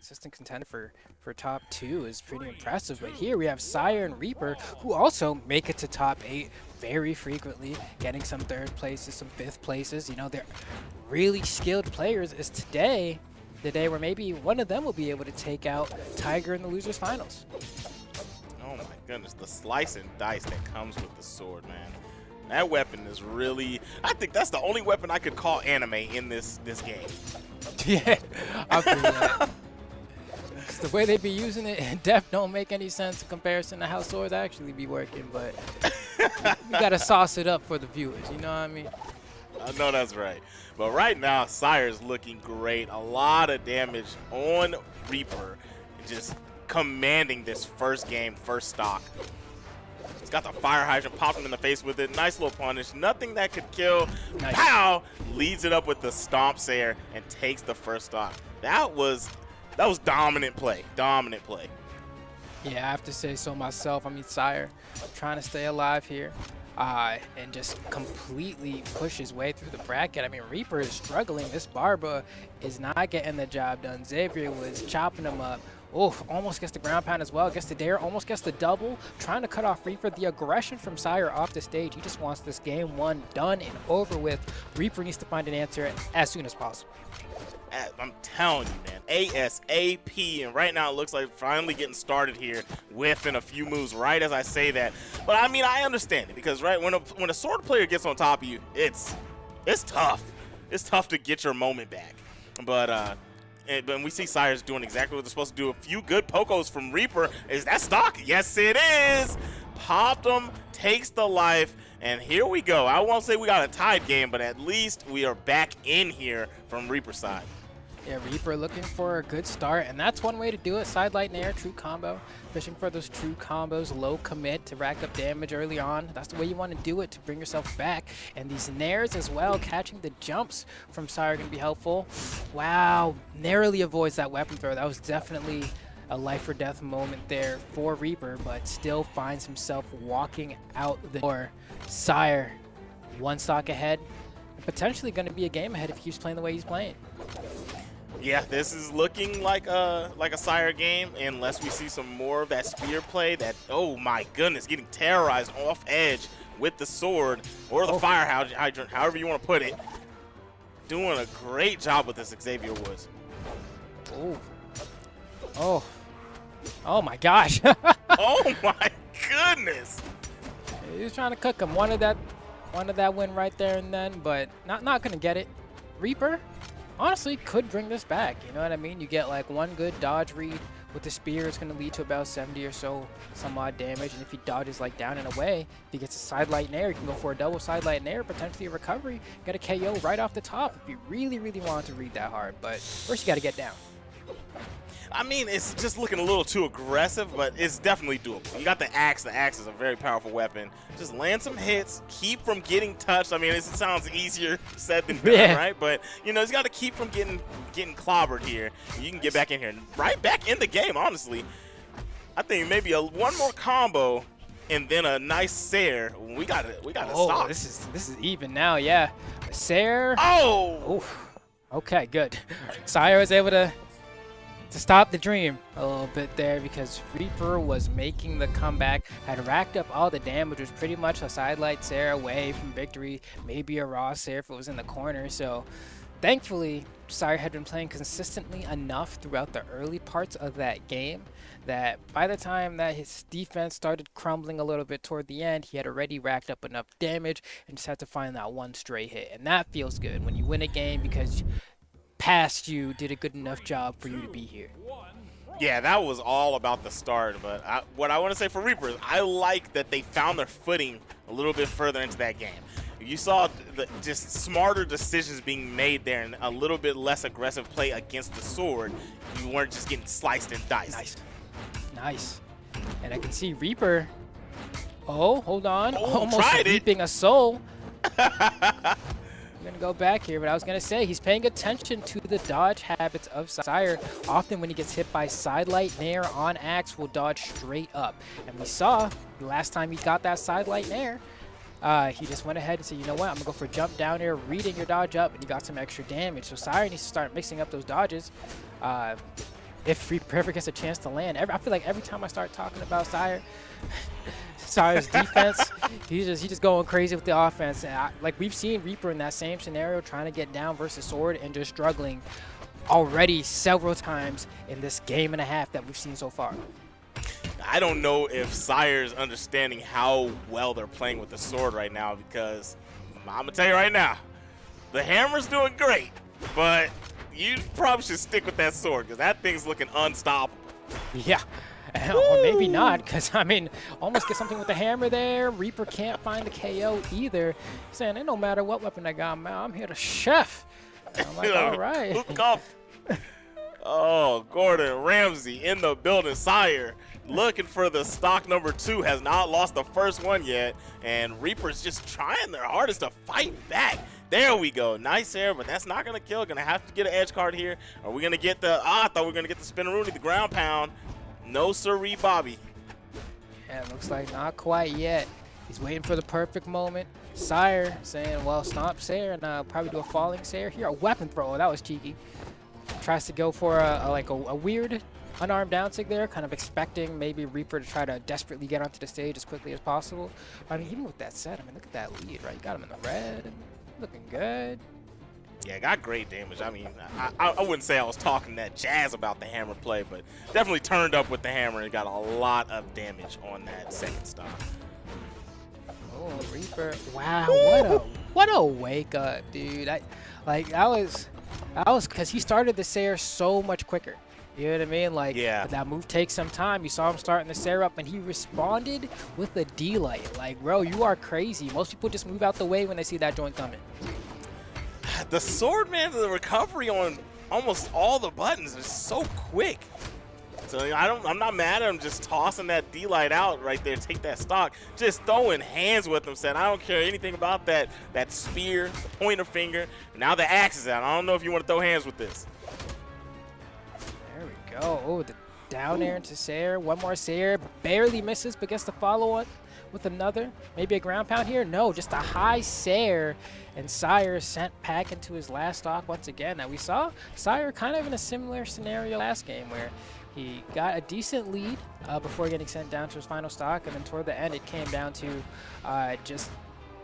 consistent contender for top 2 is pretty impressive. But here we have Sire and Reaper, who also make it to top 8 very frequently, getting some 3rd places, some 5th places. You know, they're really skilled players. Is today the day where maybe one of them will be able to take out Tiger in the losers finals? Oh my goodness, the slice and dice that comes with the sword, man. That weapon is really, I think that's the only weapon I could call anime in this game. Yeah, I feel that. 'Cause the way they be using it, def don't make any sense in comparison to how swords actually be working, but we gotta sauce it up for the viewers, you know what I mean? I know that's right. But right now, Sire's looking great. A lot of damage on Reaper. Just commanding this first game, first stock. He's got the fire hydrant, popped him in the face with it. Nice little punish. Nothing that could kill. Nice. Pow! Leads it up with the stomp Sire and takes the first stock. That was dominant play. Dominant play. Yeah, I have to say so myself. I mean, Sire trying to stay alive here and just completely push his way through the bracket. I mean, Reaper is struggling. This Barba is not getting the job done. Xavier was chopping him up. Oh, almost gets the ground pound as well. Gets the dare, almost gets the double. Trying to cut off Reaper. The aggression from Sire off the stage. He just wants this game 1 done and over with. Reaper needs to find an answer as soon as possible. I'm telling you, man, ASAP, and right now it looks like finally getting started here within a few moves right as I say that. But I mean, I understand it because right when a sword player gets on top of you, it's tough. It's tough to get your moment back. But we see Sire's doing exactly what they're supposed to do. A few good pokos from Reaper. Is that stock? Yes, it is. Popped him, takes the life, and here we go. I won't say we got a tied game, but at least we are back in here from Reaper's side. Yeah, Reaper looking for a good start, and that's one way to do it. Side light and air, true combo. Fishing for those true combos, low commit to rack up damage early on. That's the way you want to do it to bring yourself back. And these nairs as well, catching the jumps from Sire can be helpful. Wow, narrowly avoids that weapon throw. That was definitely a life or death moment there for Reaper, but still finds himself walking out the door. Sire, 1 stock ahead, potentially going to be a game ahead if he keeps playing the way he's playing. Yeah, this is looking like a Sire game unless we see some more of that spear play. That, oh my goodness, getting terrorized off edge with the sword or the fire hydrant, however you want to put it. Doing a great job with this Xavier Woods. Oh my gosh. Oh my goodness. He was trying to cook him. Wanted that win right there and then, but not gonna get it. Reaper honestly could bring this back, you know what I mean? You get like 1 good dodge read with the spear. It's going to lead to about 70 or so some odd damage, and if he dodges like down and away, if he gets a side light and air, he can go for a double side light and air, potentially a recovery, get a KO right off the top if you really wanted to read that hard. But first you got to get down. I mean, it's just looking a little too aggressive, but it's definitely doable. You got the axe. The axe is a very powerful weapon. Just land some hits, keep from getting touched. I mean, it sounds easier said than done, right? But, you know, he's got to keep from getting clobbered here. You can get back in here, right back in the game, honestly. I think maybe one more combo and then a nice Sire. We got to stop. This is even now, yeah. Sire. Oh! Oof. Okay, good. Sire was able to stop the dream a little bit there because Reaper was making the comeback, had racked up all the damage, was pretty much a sidelight Sire away from victory, maybe a raw Sire if it was in the corner. So thankfully, Sire had been playing consistently enough throughout the early parts of that game that by the time that his defense started crumbling a little bit toward the end, he had already racked up enough damage and just had to find that 1 stray hit. And that feels good when you win a game because past you did a good enough job for you to be here. Yeah, that was all about the start, but what I want to say for Reaper is I like that they found their footing a little bit further into that game. You saw just smarter decisions being made there and a little bit less aggressive play against the sword. You weren't just getting sliced and diced. Nice. And I can see Reaper. Oh, hold on. Oh, almost reaping a soul. I'm gonna go back here, but I was gonna say he's paying attention to the dodge habits of Sire. Often when he gets hit by sidelight nair on axe, will dodge straight up. And we saw the last time he got that sidelight nair, he just went ahead and said, you know what, I'm gonna go for jump down air, reading your dodge up, and you got some extra damage. So Sire needs to start mixing up those dodges. if Reaper ever gets a chance to land. I feel like every time I start talking about Sire, Sire's defense, he's just going crazy with the offense. And like we've seen Reaper in that same scenario trying to get down versus Sword and just struggling already several times in this game and a half that we've seen so far. I don't know if Sire's understanding how well they're playing with the Sword right now, because I'm gonna tell you right now, the Hammer's doing great, but you probably should stick with that Sword because that thing's looking unstoppable. Yeah. Or maybe not, because, I mean, almost get something with the Hammer there. Reaper can't find the KO either. Saying, it no matter what weapon I got, man, I'm here to chef. I'm like, all right. Hook up. Oh, Gordon Ramsay in the building. Sire looking for the stock number 2. Has not lost the first one yet. And Reaper's just trying their hardest to fight back. There we go. Nice air, but that's not going to kill. Going to have to get an edge card here. Are we going to get the... I thought we were going to get the Spinneroonie, the ground pound. No siree, Bobby. Yeah, it looks like not quite yet. He's waiting for the perfect moment. Sire saying, well, stomp Sire, and probably do a falling Sire here. A weapon throw. That was cheeky. Tries to go for a weird unarmed down sig there, kind of expecting maybe Reaper to try to desperately get onto the stage as quickly as possible. But, I mean, even with that said, I mean, look at that lead, right? You got him in the red and looking good. Yeah, got great damage. I mean, I wouldn't say I was talking that jazz about the Hammer play, but definitely turned up with the Hammer and got a lot of damage on that second stop. Oh, Reaper! Wow, what a wake up, dude! I was because he started the Sire so much quicker. You know what I mean? Like, yeah, that move takes some time. You saw him starting the Sire up, and he responded with a D-light. Like, bro, you are crazy. Most people just move out the way when they see that joint coming. The Sword, man, the recovery on almost all the buttons is so quick. So I'm not mad at him just tossing that D-light out right there, take that stock, just throwing hands with him, saying, I don't care anything about that spear, the pointer finger. Now the axe is out. I don't know if you want to throw hands with this. There we go. Oh, the down air into Sire. One more Sire, barely misses, but gets the follow-up with another. Maybe a ground pound here? No, just a high Sire. And Sire sent back into his last stock once again. Now we saw Sire kind of in a similar scenario last game where he got a decent lead before getting sent down to his final stock, and then toward the end it came down to just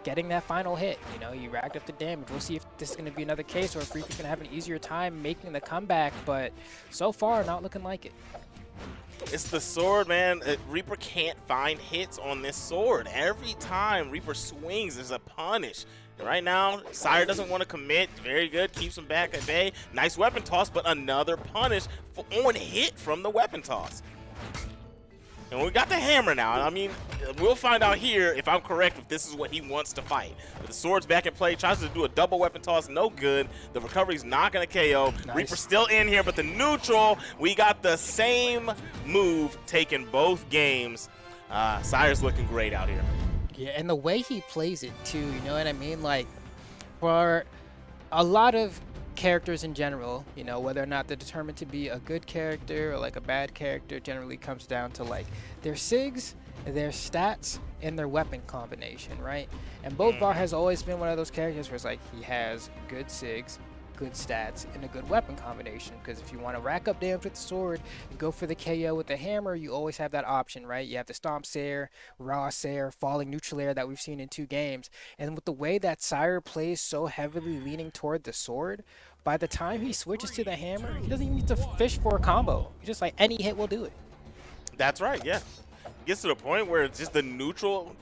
getting that final hit. You know, he racked up the damage. We'll see if this is going to be another case or if Reaper's going to have an easier time making the comeback, but so far not looking like it. It's the Sword, man. Reaper can't find hits on this Sword. Every time Reaper swings, there's a punish. And right now, Sire doesn't want to commit. Very good. Keeps him back at bay. Nice weapon toss, but another punish on hit from the weapon toss. And we got the Hammer now. I mean, we'll find out here if I'm correct, if this is what he wants to fight. But the Sword's back in play. Tries to do a double weapon toss. No good. The recovery's not going to KO. Nice. Reaper's still in here, but the neutral, we got the same move taking both games. Sire's looking great out here. Yeah, and the way he plays it, too, you know what I mean? Like, for a lot of characters in general, you know, whether or not they're determined to be a good character or like a bad character, generally comes down to like their SIGs, their stats, and their weapon combination, right? And Brawlhalla has always been one of those characters where it's like he has good SIGs, good stats, and a good weapon combination, because if you want to rack up damage with the Sword and go for the KO with the Hammer, you always have that option, right? You have the Stomp Sire, Raw Sire, Falling Neutral Air that we've seen in 2 games. And with the way that Sire plays so heavily leaning toward the Sword, by the time he switches to the Hammer, he doesn't even need to fish for a combo. He's just like, any hit will do it. That's right, yeah. It gets to the point where it's just the neutral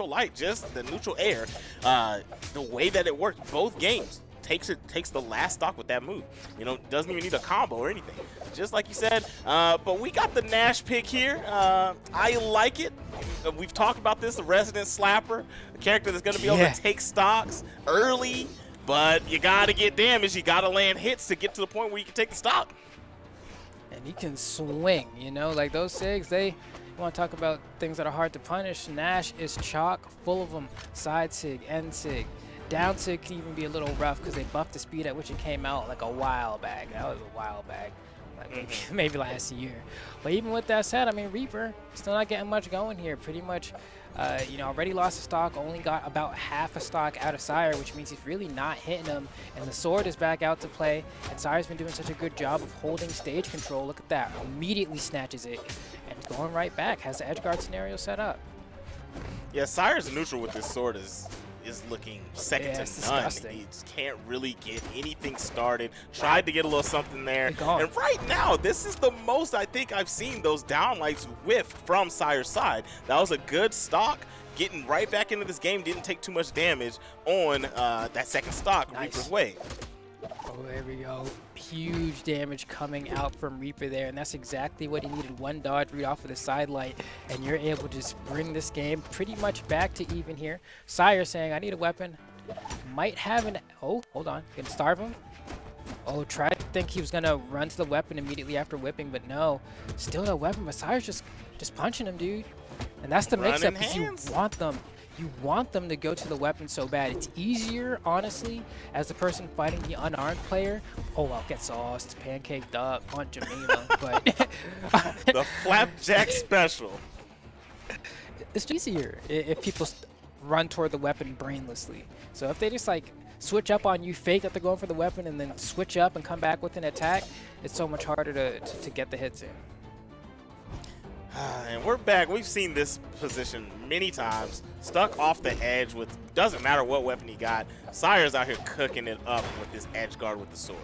light, just the neutral air. The way that it works, both games, takes the last stock with that move. You know, doesn't even need a combo or anything. Just like you said. But we got the Nash pick here. I like it. We've talked about this, the resident slapper, a character that's going to be able to take stocks early. But you got to get damage. You got to land hits to get to the point where you can take the stock. And he can swing, you know, like those SIGs, they want to talk about things that are hard to punish. Nash is chock full of them. Side SIG, end SIG. Down SIG can even be a little rough because they buffed the speed at which it came out like a while back. That was a while back. like maybe last year. But even with that said, I mean, Reaper still not getting much going here. Pretty much, you know, already lost a stock, only got about half a stock out of Sire, which means he's really not hitting him. And the sword is back out to play, and Sire's been doing such a good job of holding stage control. Look at that, immediately snatches it, and it's going right back, has the edge guard scenario set up. Yeah, Sire's neutral with this sword is looking second to none. Disgusting. He just can't really get anything started. Tried to get a little something there. And right now, this is the most I think I've seen those downlights whiff from Sire's side. That was a good stock. Getting right back into this game, didn't take too much damage on that second stock, Reaper's way. Oh, there we go. Huge damage coming out from Reaper there, and that's exactly what he needed. One dodge read off of the side light, and you're able to just bring this game pretty much back to even here. Sire saying, I need a weapon. Might have an... Oh, hold on. Gonna starve him. Oh, tried to think he was gonna run to the weapon immediately after whipping, but no. Still no weapon, but Sire's just punching him, dude. And that's the mix-up, because you want them. You want them to go to the weapon so bad. It's easier, honestly, as the person fighting the unarmed player. Oh, well, get sauced, pancaked up on Jamila, but... The flapjack special. It's easier if people run toward the weapon brainlessly. So if they just, like, switch up on you, fake that they're going for the weapon, and then switch up and come back with an attack, it's so much harder to get the hits in. And we're back. We've seen this position many times. Stuck off the edge with, doesn't matter what weapon he got. Sire's out here cooking it up with this edge guard with the sword.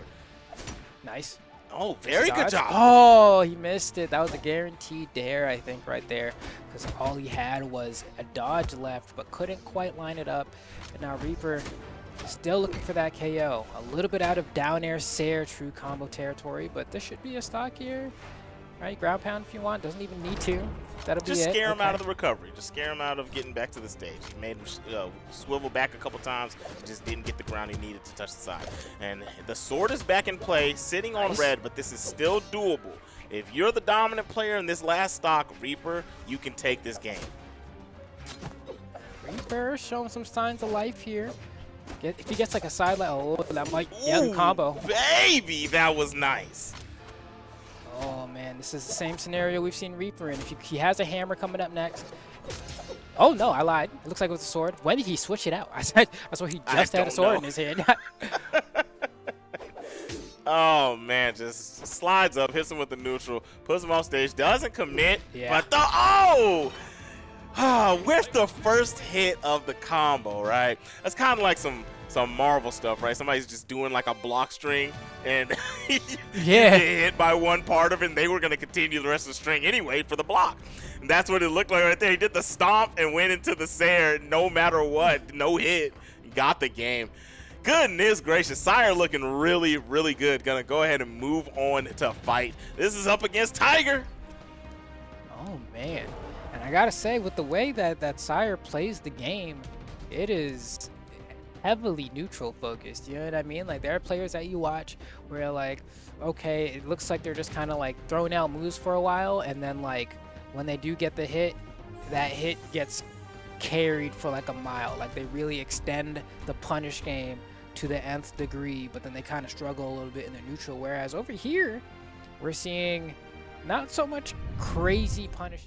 Nice. Oh, very good job. Oh, he missed it. That was a guaranteed dare, I think, right there. Because all he had was a dodge left, but couldn't quite line it up. And now Reaper still looking for that KO. A little bit out of down air Sire true combo territory, but this should be a stock here. Right, ground pound if you want. Doesn't even need to. That'll be it. Just scare him out of the recovery. Just scare him out of getting back to the stage. He made him swivel back a couple times. Just didn't get the ground he needed to touch the side. And the sword is back in play, sitting on red, but this is still doable. If you're the dominant player in this last stock, Reaper, you can take this game. Reaper showing some signs of life here. If he gets like a sideline, oh, that might, yeah, the combo. Baby, that was nice. Oh man, this is the same scenario we've seen Reaper in. If he has a hammer coming up next. Oh no, I lied. It looks like with the sword. When did he switch it out? I saw he just had a sword in his hand. Oh man, just slides up, hits him with the neutral, puts him off stage, doesn't commit. Yeah. But with the first hit of the combo, right? That's kind of like some Marvel stuff, right? Somebody's just doing like a block string, and you get hit by one part of it, and they were going to continue the rest of the string anyway for the block. And that's what it looked like right there. He did the stomp and went into the Sire, no matter what, no hit, got the game. Goodness gracious, Sire looking really, really good. Gonna go ahead and move on to fight. This is up against Tiger. Oh man, and I gotta say, with the way that Sire plays the game, it is heavily neutral focused, you know what I mean? Like, there are players that you watch where, like, okay, it looks like they're just kind of like throwing out moves for a while, and then like when they do get the hit, that hit gets carried for like a mile. Like, they really extend the punish game to the nth degree, but then they kind of struggle a little bit in the neutral. Whereas over here, we're seeing not so much crazy punish.